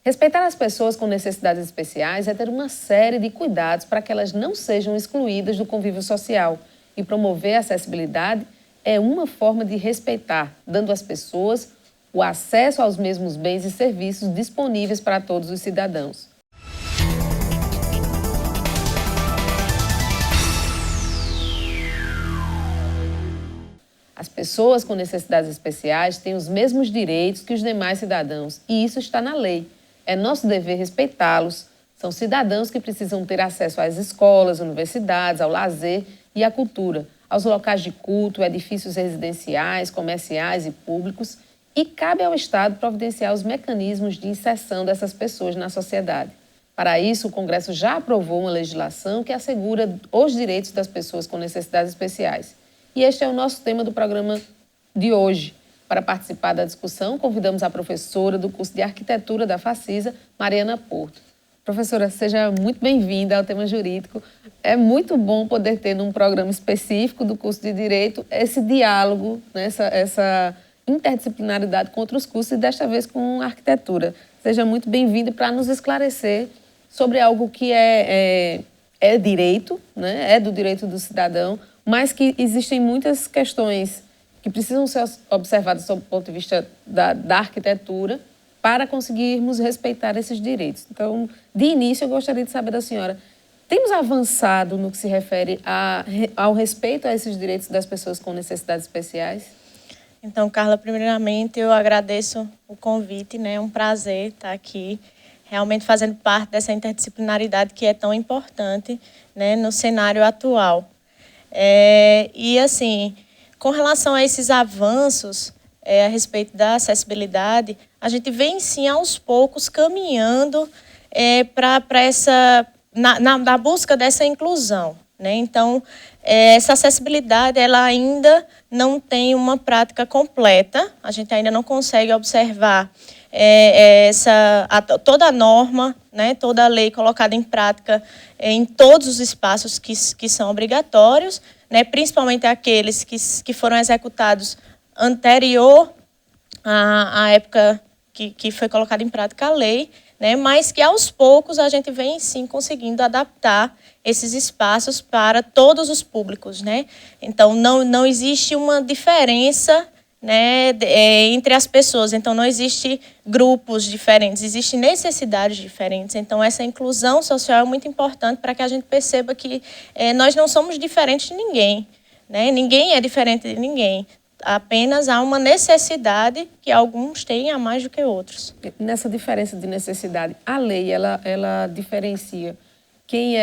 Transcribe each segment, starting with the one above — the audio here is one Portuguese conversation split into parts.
Respeitar as pessoas com necessidades especiais é ter uma série de cuidados para que elas não sejam excluídas do convívio social. E promover a acessibilidade é uma forma de respeitar, dando às pessoas o acesso aos mesmos bens e serviços disponíveis para todos os cidadãos. As pessoas com necessidades especiais têm os mesmos direitos que os demais cidadãos, e isso está na lei. É nosso dever respeitá-los. São cidadãos que precisam ter acesso às escolas, universidades, ao lazer e à cultura, aos locais de culto, edifícios residenciais, comerciais e públicos, e cabe ao Estado providenciar os mecanismos de inserção dessas pessoas na sociedade. Para isso, o Congresso já aprovou uma legislação que assegura os direitos das pessoas com necessidades especiais. E este é o nosso tema do programa de hoje. Para participar da discussão, convidamos a professora do curso de Arquitetura da Facisa, Mariana Porto. Professora, seja muito bem-vinda ao tema jurídico. É muito bom poder ter num programa específico do curso de Direito esse diálogo, né, essa interdisciplinaridade com outros cursos e desta vez com Arquitetura. Seja muito bem-vinda para nos esclarecer sobre algo que é direito, né, é do direito do cidadão, mas que existem muitas questões que precisam ser observadas sob o ponto de vista da arquitetura para conseguirmos respeitar esses direitos. Então, de início, eu gostaria de saber da senhora, temos avançado no que se refere ao respeito a esses direitos das pessoas com necessidades especiais? Então, Carla, primeiramente, eu agradeço o convite, né? É um prazer estar aqui, realmente fazendo parte dessa interdisciplinaridade que é tão importante, né, no cenário atual. E, assim, com relação a esses avanços a respeito da acessibilidade, a gente vem, sim, aos poucos caminhando para essa na busca dessa inclusão, né? Então, essa acessibilidade ela ainda não tem uma prática completa, a gente ainda não consegue observar toda a norma, né, toda a lei colocada em prática em todos os espaços que são obrigatórios, né, principalmente aqueles que foram executados anterior à época que foi colocada em prática a lei, né, mas que aos poucos a gente vem sim conseguindo adaptar esses espaços para todos os públicos, né? Então não existe uma diferença, né, entre as pessoas, então não existe grupos diferentes, existem necessidades diferentes, então essa inclusão social é muito importante para que a gente perceba que nós não somos diferentes de ninguém, né? Ninguém é diferente de ninguém, apenas há uma necessidade que alguns têm a mais do que outros. Nessa diferença de necessidade, a lei ela diferencia quem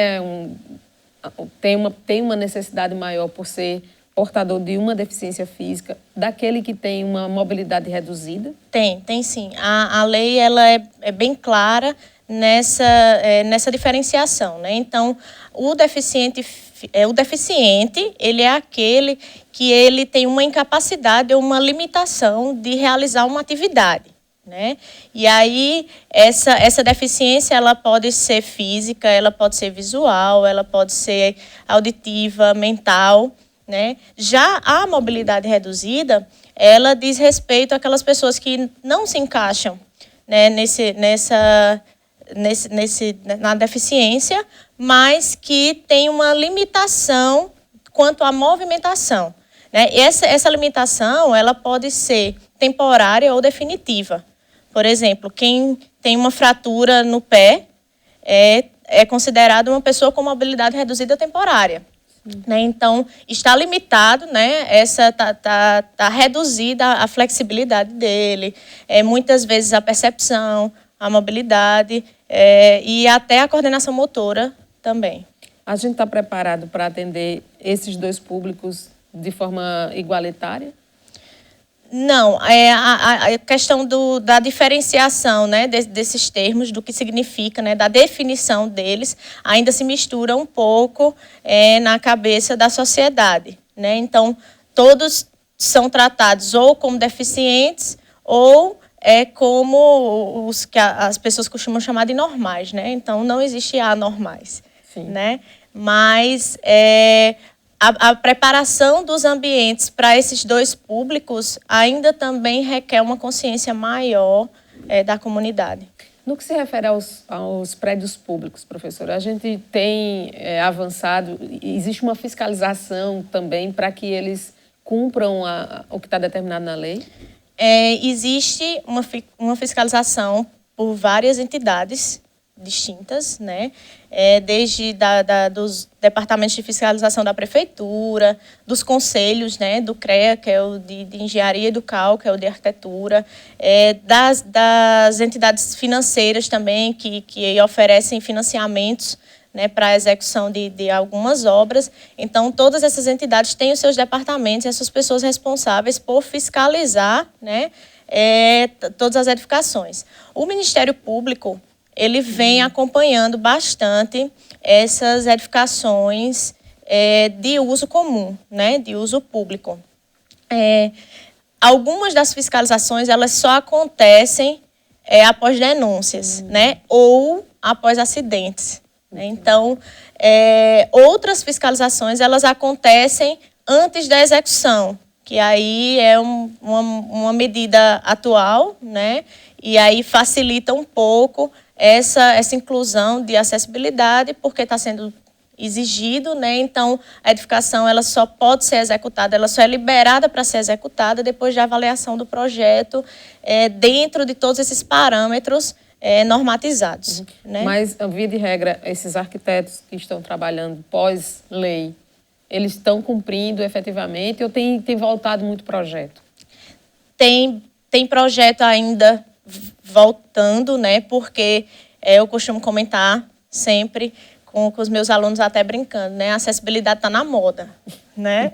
tem uma necessidade maior por ser portador de uma deficiência física, daquele que tem uma mobilidade reduzida? Tem sim. A lei ela é bem clara nessa diferenciação, né? Então, o deficiente ele é aquele que ele tem uma incapacidade ou uma limitação de realizar uma atividade, né? E aí essa deficiência ela pode ser física, ela pode ser visual, ela pode ser auditiva, mental, né? Já a mobilidade reduzida, ela diz respeito àquelas pessoas que não se encaixam, né, na deficiência, mas que tem uma limitação quanto à movimentação, né? Essa limitação ela pode ser temporária ou definitiva. Por exemplo, quem tem uma fratura no pé é considerado uma pessoa com mobilidade reduzida temporária. Né? Então, está limitado, né? Tá reduzida a flexibilidade dele, muitas vezes a percepção, a mobilidade e até a coordenação motora também. A gente está preparado para atender esses dois públicos de forma igualitária? Não, a questão da diferenciação, né, desses termos, do que significa, né, da definição deles, ainda se mistura um pouco na cabeça da sociedade, né? Então, todos são tratados ou como deficientes ou como os que as pessoas costumam chamar de normais, né? Então, não existe anormais, né? Mas a preparação dos ambientes para esses dois públicos ainda também requer uma consciência maior da comunidade. No que se refere aos prédios públicos, professora, a gente tem avançado, existe uma fiscalização também para que eles cumpram o que está determinado na lei? Existe uma fiscalização por várias entidades distintas, né? Desde dos departamentos de fiscalização da prefeitura, dos conselhos, né? Do CREA, que é o de engenharia e do CAL, que é o de arquitetura, das entidades financeiras também, que oferecem financiamentos, né, para a execução de algumas obras. Então, todas essas entidades têm os seus departamentos e as suas pessoas responsáveis por fiscalizar, né, todas as edificações. O Ministério Público, ele vem acompanhando bastante essas edificações de uso comum, né, de uso público. Algumas das fiscalizações, elas só acontecem após denúncias, né, ou após acidentes. Então, outras fiscalizações, elas acontecem antes da execução, que aí é uma medida atual, né? E aí facilita um pouco essa inclusão de acessibilidade, porque está sendo exigido, né? Então, a edificação ela só pode ser executada, ela só é liberada para ser executada depois da avaliação do projeto, dentro de todos esses parâmetros normatizados. Né? Mas, via de regra, esses arquitetos que estão trabalhando pós-lei, eles estão cumprindo efetivamente ou tem voltado muito projeto? Tem projeto ainda voltando, né? Porque eu costumo comentar sempre com os meus alunos, até brincando, né? A acessibilidade está na moda, né?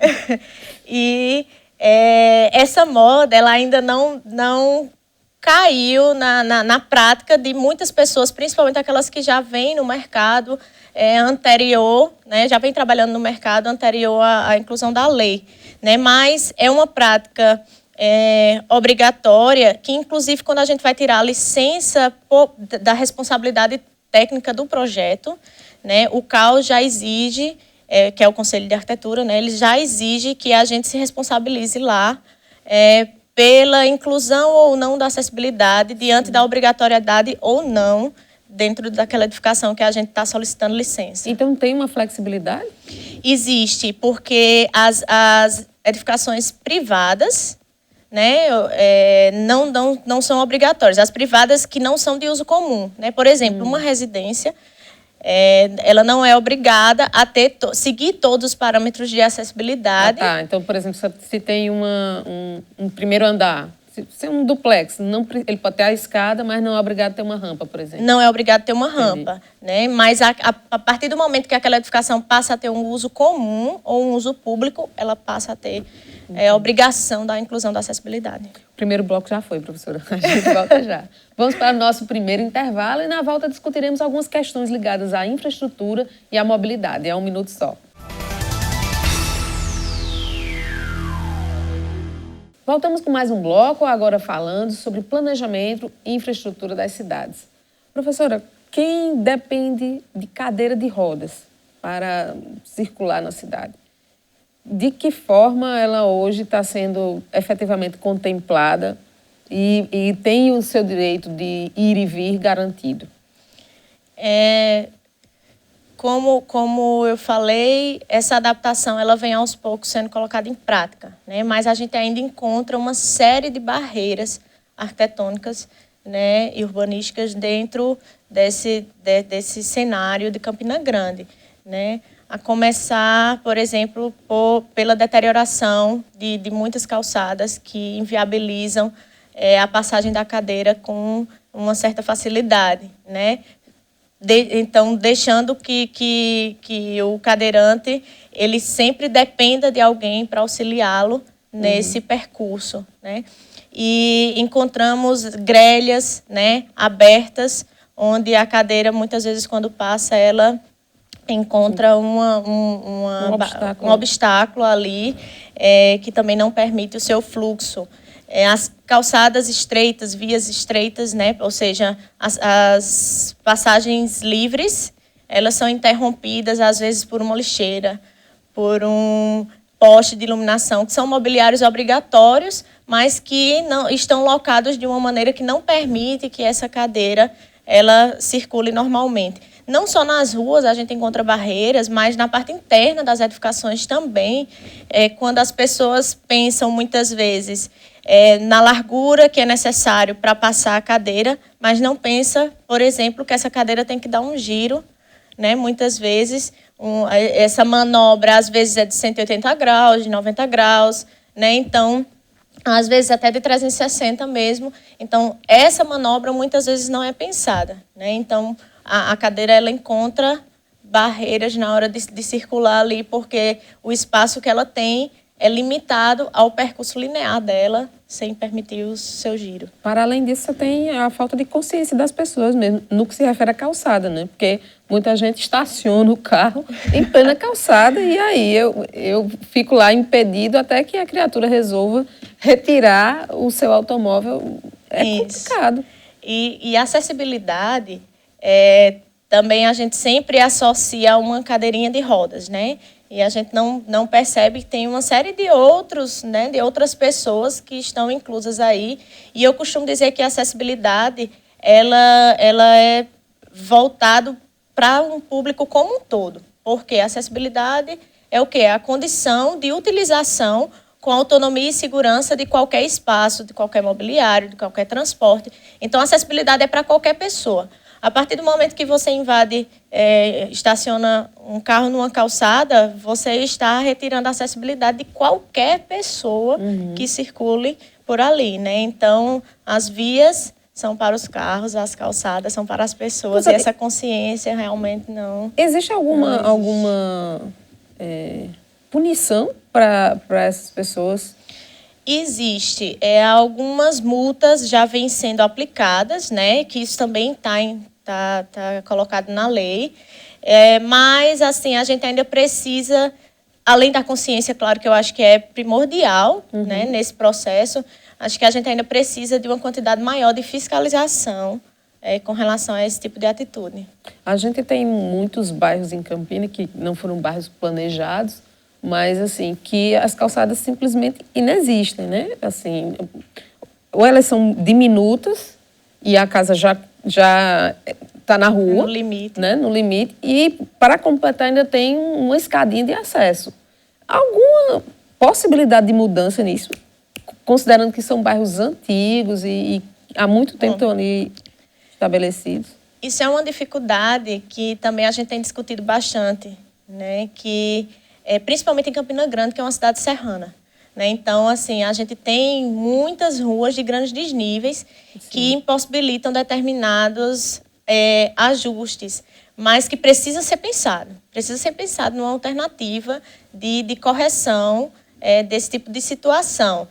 E essa moda, ela ainda não caiu na prática de muitas pessoas, principalmente aquelas que já vêm no mercado anterior, né, já vem trabalhando no mercado anterior à inclusão da lei. Né, mas é uma prática obrigatória que, inclusive, quando a gente vai tirar a licença da responsabilidade técnica do projeto, né, o CAL já exige, que é o Conselho de Arquitetura, né, ele já exige que a gente se responsabilize lá pela inclusão ou não da acessibilidade, diante da obrigatoriedade ou não, dentro daquela edificação que a gente está solicitando licença. Então, tem uma flexibilidade? Existe, porque as edificações privadas, né, não são obrigatórias. As privadas que não são de uso comum. Né? Por exemplo, uma residência, ela não é obrigada a seguir todos os parâmetros de acessibilidade. Tá. Então, por exemplo, se tem um primeiro andar, se é um duplex, ele pode ter a escada, mas não é obrigado a ter uma rampa, por exemplo. Não é obrigado a ter uma rampa. Né? Mas a partir do momento que aquela edificação passa a ter um uso comum ou um uso público, ela passa a ter a obrigação da inclusão da acessibilidade. O primeiro bloco já foi, professora. A gente volta já. Vamos para o nosso primeiro intervalo e na volta discutiremos algumas questões ligadas à infraestrutura e à mobilidade. É 1 minuto só. Voltamos com mais um bloco, agora falando sobre planejamento e infraestrutura das cidades. Professora, quem depende de cadeira de rodas para circular na cidade? De que forma ela hoje está sendo efetivamente contemplada e tem o seu direito de ir e vir garantido? Como eu falei, essa adaptação ela vem aos poucos sendo colocada em prática, né? Mas a gente ainda encontra uma série de barreiras arquitetônicas, né, e urbanísticas dentro desse cenário de Campina Grande, né? A começar, por exemplo, pela deterioração de muitas calçadas que inviabilizam a passagem da cadeira com uma certa facilidade, né? Então, deixando que o cadeirante ele sempre dependa de alguém para auxiliá-lo nesse percurso, né? E encontramos grelhas, né, abertas, onde a cadeira, muitas vezes, quando passa, ela encontra um obstáculo ali que também não permite o seu fluxo. As calçadas estreitas, vias estreitas, né? Ou seja, as passagens livres, elas são interrompidas, às vezes, por uma lixeira, por um poste de iluminação, que são mobiliários obrigatórios, mas que não estão locados de uma maneira que não permite que essa cadeira ela circule normalmente. Não só nas ruas a gente encontra barreiras, mas na parte interna das edificações também, quando as pessoas pensam muitas vezes na largura que é necessário para passar a cadeira, mas não pensa, por exemplo, que essa cadeira tem que dar um giro, né? Muitas vezes, essa manobra às vezes é de 180 graus, de 90 graus, né? Então, às vezes até de 360 mesmo. Então, essa manobra muitas vezes não é pensada, né? Então, a cadeira ela encontra barreiras na hora de circular ali, porque o espaço que ela tem é limitado ao percurso linear dela, sem permitir o seu giro. Para além disso, você tem a falta de consciência das pessoas mesmo, no que se refere à calçada, né? Porque muita gente estaciona o carro em plena calçada e aí eu fico lá impedido até que a criatura resolva retirar o seu automóvel. É complicado. E a acessibilidade, também a gente sempre associa a uma cadeirinha de rodas, né? E a gente não percebe que tem uma série de outros, né, de outras pessoas que estão inclusas aí. E eu costumo dizer que a acessibilidade ela é voltado para um público como um todo. Porque a acessibilidade é o quê? É a condição de utilização com autonomia e segurança de qualquer espaço, de qualquer mobiliário, de qualquer transporte. Então, a acessibilidade é para qualquer pessoa. A partir do momento que você invade, estaciona um carro numa calçada, você está retirando a acessibilidade de qualquer pessoa que circule por ali, né? Então, as vias são para os carros, as calçadas são para as pessoas, e essa consciência realmente não... Existe alguma punição para essas pessoas? Existe. Algumas multas já vêm sendo aplicadas, né? Que isso também está colocado na lei. Mas, assim, a gente ainda precisa, além da consciência, claro que eu acho que é primordial, né, nesse processo, acho que a gente ainda precisa de uma quantidade maior de fiscalização com relação a esse tipo de atitude. A gente tem muitos bairros em Campina que não foram bairros planejados, mas, assim, que as calçadas simplesmente inexistem, né? Assim, ou elas são diminutas e a casa já está na rua. No limite. Né? No limite. E, para completar, ainda tem uma escadinha de acesso. Alguma possibilidade de mudança nisso? Considerando que são bairros antigos e há muito tempo estão ali estabelecidos. Isso é uma dificuldade que também a gente tem discutido bastante, né? Que principalmente em Campina Grande, que é uma cidade serrana, né? Então, assim, a gente tem muitas ruas de grandes desníveis que impossibilitam determinados ajustes, mas que precisa ser pensado numa alternativa de correção desse tipo de situação.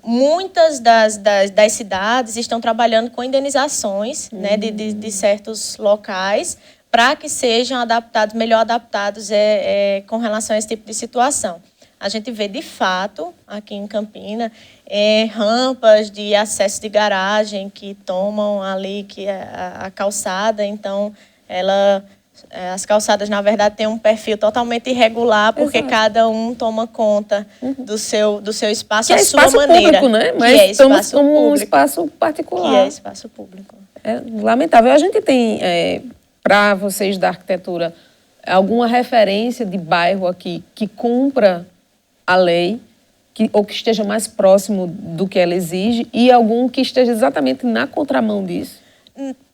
Muitas das cidades estão trabalhando com indenizações, né, de certos locais, para que sejam melhor adaptados com relação a esse tipo de situação. A gente vê, de fato, aqui em Campina, rampas de acesso de garagem que tomam ali a calçada. Então, as calçadas, na verdade, têm um perfil totalmente irregular, porque cada um toma conta do seu espaço, à sua maneira. Público, né? Mas estamos como um espaço particular. Que é espaço público. É lamentável. A gente tem... para vocês da arquitetura, alguma referência de bairro aqui que cumpra a lei, ou que esteja mais próximo do que ela exige, e algum que esteja exatamente na contramão disso?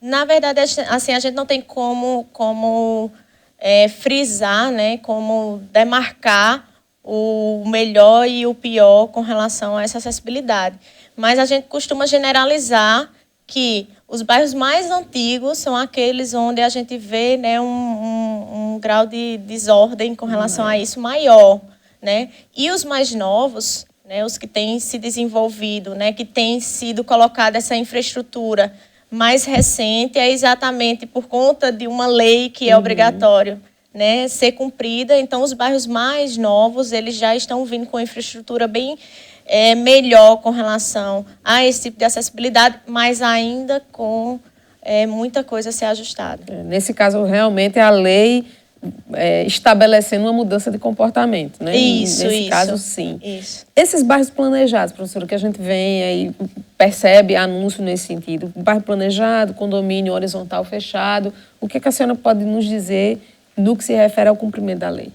Na verdade, assim, a gente não tem como frisar, né, como demarcar o melhor e o pior com relação a essa acessibilidade. Mas a gente costuma generalizar que os bairros mais antigos são aqueles onde a gente vê, né, um grau de desordem com relação a isso maior, né? E os mais novos, né, os que têm se desenvolvido, né, que têm sido colocada essa infraestrutura mais recente, é exatamente por conta de uma lei que é obrigatório, né, ser cumprida. Então, os bairros mais novos, eles já estão vindo com infraestrutura bem melhor com relação a esse tipo de acessibilidade, mas ainda com muita coisa a ser ajustada. Nesse caso, realmente, a lei estabelecendo uma mudança de comportamento, né? Nesse caso, sim. Isso. Esses bairros planejados, professora, que a gente vem aí, percebe anúncio nesse sentido, bairro planejado, condomínio horizontal fechado, o que a senhora pode nos dizer no que se refere ao cumprimento da lei?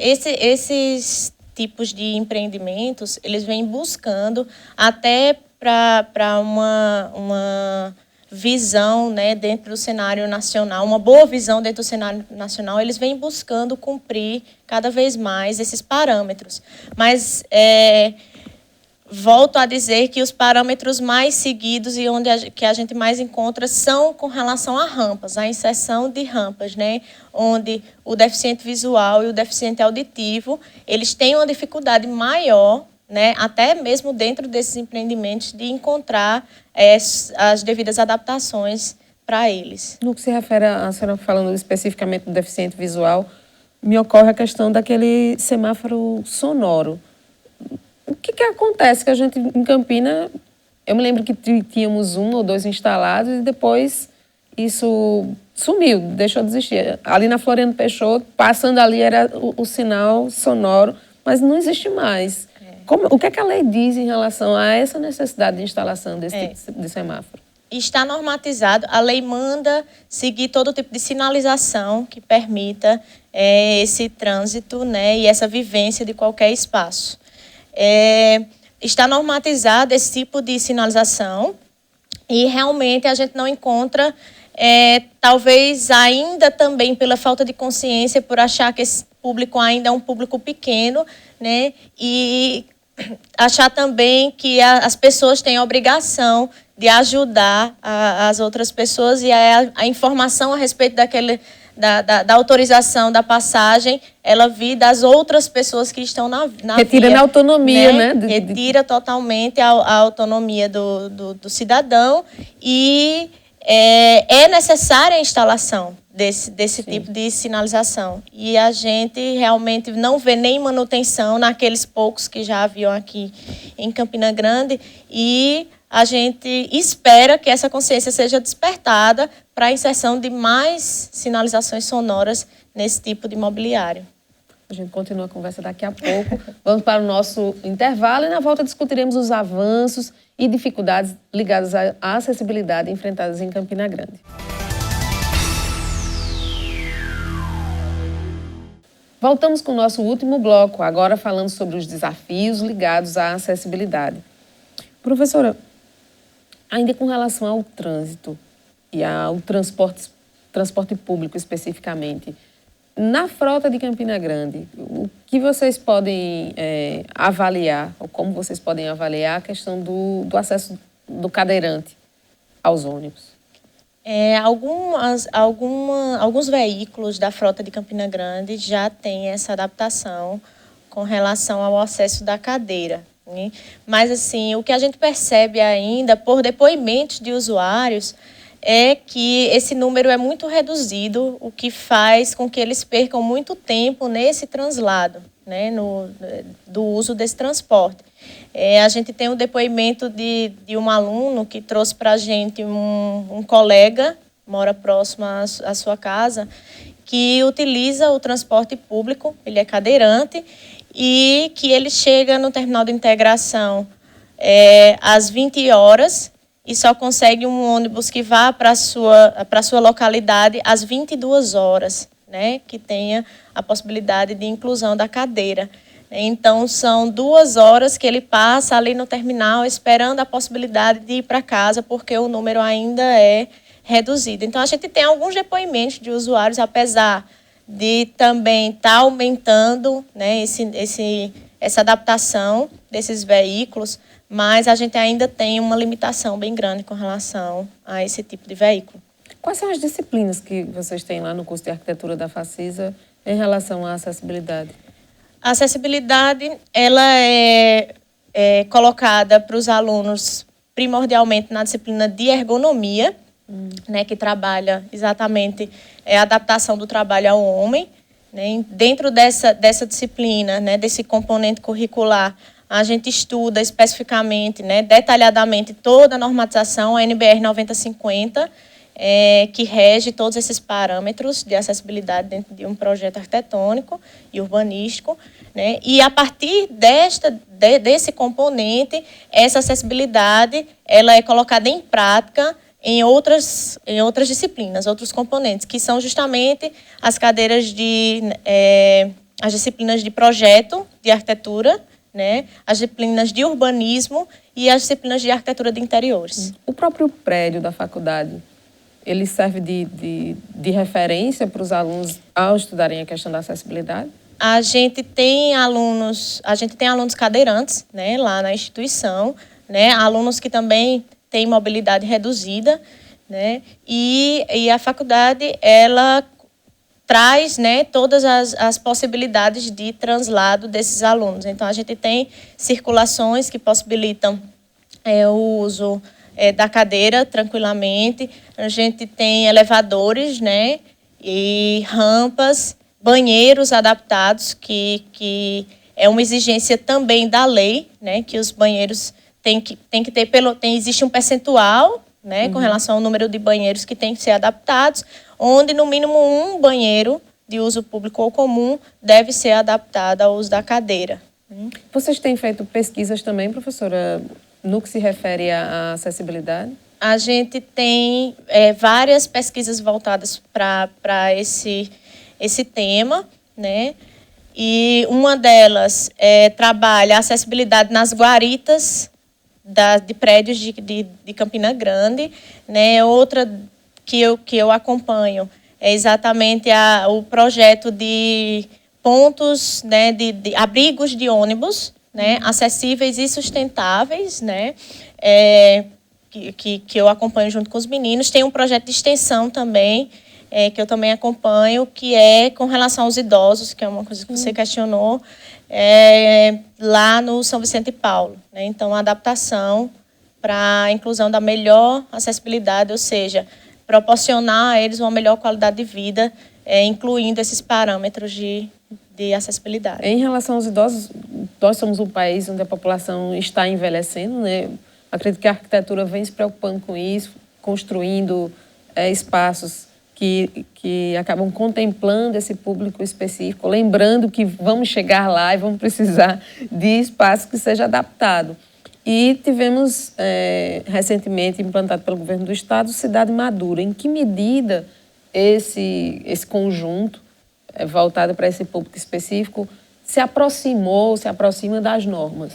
Esses tipos de empreendimentos, eles vêm buscando até para uma visão, né, dentro do cenário nacional, uma boa visão dentro do cenário nacional, eles vêm buscando cumprir cada vez mais esses parâmetros. Mas volto a dizer que os parâmetros mais seguidos e que a gente mais encontra são com relação a rampas, a inserção de rampas, né, onde o deficiente visual e o deficiente auditivo, eles têm uma dificuldade maior, né, até mesmo dentro desses empreendimentos, de encontrar as devidas adaptações para eles. No que se refere a senhora falando especificamente do deficiente visual, me ocorre a questão daquele semáforo sonoro. O que acontece que a gente, em Campina, eu me lembro que tínhamos 1 ou 2 instalados e depois isso sumiu, deixou de existir. Ali na Floriano Peixoto, passando ali era o sinal sonoro, mas não existe mais. O que a lei diz em relação a essa necessidade de instalação desse tipo de semáforo? Está normatizado, a lei manda seguir todo tipo de sinalização que permita esse trânsito, né, e essa vivência de qualquer espaço. Está normatizado esse tipo de sinalização e realmente a gente não encontra, talvez ainda também pela falta de consciência, por achar que esse público ainda é um público pequeno, né, e achar também que as pessoas têm a obrigação de ajudar as outras pessoas e a informação a respeito da autorização da passagem, ela vir das outras pessoas que estão na Retira via, a autonomia, né? Retira totalmente a autonomia do cidadão e é necessária a instalação desse tipo de sinalização. E a gente realmente não vê nem manutenção naqueles poucos que já haviam aqui em Campina Grande e a gente espera que essa consciência seja despertada para a inserção de mais sinalizações sonoras nesse tipo de mobiliário. A gente continua a conversa daqui a pouco. Vamos para o nosso intervalo e na volta discutiremos os avanços e dificuldades ligadas à acessibilidade enfrentadas em Campina Grande. Voltamos com o nosso último bloco, agora falando sobre os desafios ligados à acessibilidade. Professora, ainda com relação ao trânsito e ao transporte público especificamente, na frota de Campina Grande, o que vocês podem avaliar, ou como vocês podem avaliar a questão do acesso do cadeirante aos ônibus? Alguns veículos da frota de Campina Grande já têm essa adaptação com relação ao acesso da cadeira, né? Mas, assim, o que a gente percebe ainda, por depoimentos de usuários, é que esse número é muito reduzido, o que faz com que eles percam muito tempo nesse translado, né, do uso desse transporte. A gente tem um depoimento de um aluno que trouxe para a gente um colega, mora próximo à sua casa, que utiliza o transporte público, ele é cadeirante, e que ele chega no terminal de integração às 20 horas e só consegue um ônibus que vá para a sua localidade às 22 horas, né, que tenha a possibilidade de inclusão da cadeira. Então, são 2 horas que ele passa ali no terminal esperando a possibilidade de ir para casa, porque o número ainda é reduzido. Então, a gente tem alguns depoimentos de usuários, apesar de também estar aumentando, né, essa adaptação desses veículos, mas a gente ainda tem uma limitação bem grande com relação a esse tipo de veículo. Quais são as disciplinas que vocês têm lá no curso de arquitetura da Facisa em relação à acessibilidade? A acessibilidade, ela é colocada para os alunos primordialmente na disciplina de ergonomia, né, que trabalha exatamente a adaptação do trabalho ao homem, né? Dentro dessa disciplina, né, desse componente curricular, a gente estuda especificamente, né, detalhadamente toda a normatização, a NBR 9050, que rege todos esses parâmetros de acessibilidade dentro de um projeto arquitetônico e urbanístico, né? E a partir desse componente, essa acessibilidade ela é colocada em prática em outras disciplinas, outros componentes, que são justamente as cadeiras as disciplinas de projeto de arquitetura, né? As disciplinas de urbanismo e as disciplinas de arquitetura de interiores. O próprio prédio da faculdade, ele serve de referência para os alunos ao estudarem a questão da acessibilidade? A gente tem alunos cadeirantes, né, lá na instituição, né, alunos que também têm mobilidade reduzida, né, e a faculdade ela traz, né, todas as possibilidades de translado desses alunos. Então, a gente tem circulações que possibilitam o uso da cadeira tranquilamente. A gente tem elevadores, né, e rampas, banheiros adaptados, que é uma exigência também da lei, né, que os banheiros têm que ter existe um percentual, né, com relação ao número de banheiros que têm que ser adaptados, onde no mínimo um banheiro de uso público ou comum deve ser adaptado ao uso da cadeira. Vocês têm feito pesquisas também, professora, no que se refere à acessibilidade? A gente tem várias pesquisas voltadas para esse tema, né? E uma delas trabalha a acessibilidade nas guaritas de prédios de Campina Grande, né? Outra que eu acompanho é exatamente o projeto de pontos, né, de abrigos de ônibus, né, acessíveis e sustentáveis, né, que eu acompanho junto com os meninos. Tem um projeto de extensão também, que eu também acompanho, que é com relação aos idosos, que é uma coisa que você questionou, lá no São Vicente e Paulo, né? Então, a adaptação para a inclusão da melhor acessibilidade, ou seja, proporcionar a eles uma melhor qualidade de vida, incluindo esses parâmetros de acessibilidade. Em relação aos idosos, nós somos um país onde a população está envelhecendo, né? Acredito que a arquitetura vem se preocupando com isso, construindo espaços que acabam contemplando esse público específico, lembrando que vamos chegar lá e vamos precisar de espaço que seja adaptado. E tivemos, recentemente, implantado pelo governo do estado, Cidade Madura. Em que medida esse conjunto, voltado para esse público específico, se aproxima das normas?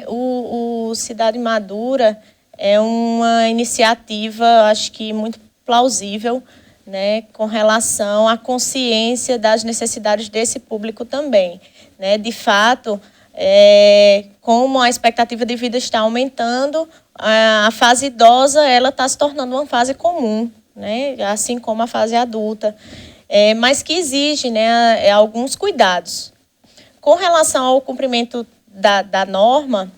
O Cidade Madura é uma iniciativa, acho que muito plausível, né, com relação à consciência das necessidades desse público também, né? De fato, como a expectativa de vida está aumentando, a fase idosa ela está se tornando uma fase comum, né? Assim como a fase adulta, mas que exige, né, alguns cuidados. Com relação ao cumprimento da norma,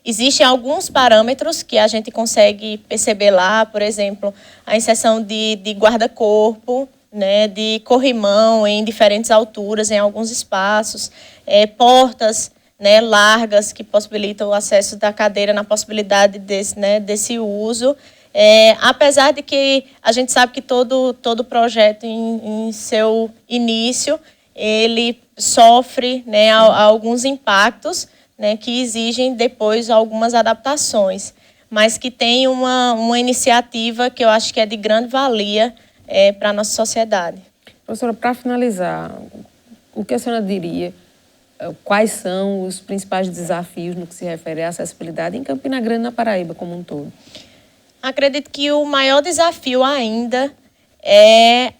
existem alguns parâmetros que a gente consegue perceber lá, por exemplo, a inserção de guarda-corpo, né, de corrimão em diferentes alturas, em alguns espaços, portas, né, largas que possibilitam o acesso da cadeira na possibilidade desse uso. Apesar de que a gente sabe que todo projeto em seu início, ele sofre, né, alguns impactos, né, que exigem depois algumas adaptações, mas que tem uma iniciativa que eu acho que é de grande valia para a nossa sociedade. Professora, para finalizar, o que a senhora diria? Quais são os principais desafios no que se refere à acessibilidade em Campina Grande, na Paraíba, como um todo? Acredito que o maior desafio ainda é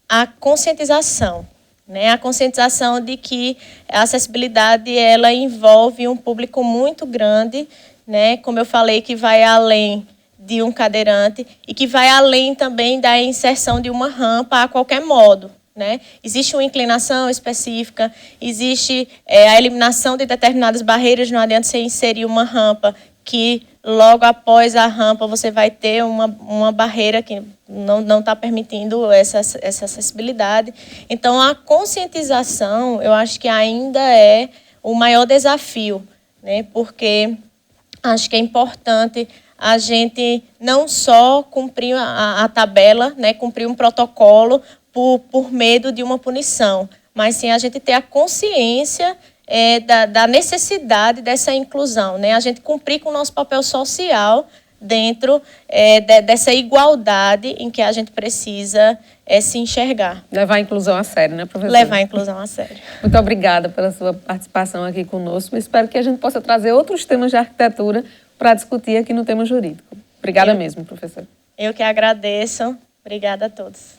a conscientização, né? A conscientização de que a acessibilidade ela envolve um público muito grande, né? Como eu falei, que vai além de um cadeirante e que vai além também da inserção de uma rampa a qualquer modo, né? Existe uma inclinação específica, existe a eliminação de determinadas barreiras. Não adianta você inserir uma rampa que logo após a rampa você vai ter uma barreira que não está permitindo essa acessibilidade. Então, a conscientização, eu acho que ainda é o maior desafio, né? Porque acho que é importante a gente não só cumprir a tabela, né, cumprir um protocolo por medo de uma punição, mas sim a gente ter a consciência da necessidade dessa inclusão, né? A gente cumprir com o nosso papel social dentro dessa igualdade em que a gente precisa se enxergar. Levar a inclusão a sério, né, professora? Levar a inclusão a sério. Muito obrigada pela sua participação aqui conosco. Espero que a gente possa trazer outros temas de arquitetura para discutir aqui no tema jurídico. Obrigada mesmo, professora. Eu que agradeço. Obrigada a todos.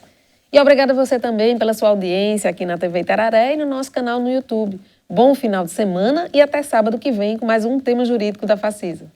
E obrigada a você também pela sua audiência aqui na TV Itararé e no nosso canal no YouTube. Bom final de semana e até sábado que vem com mais um tema jurídico da Facisa.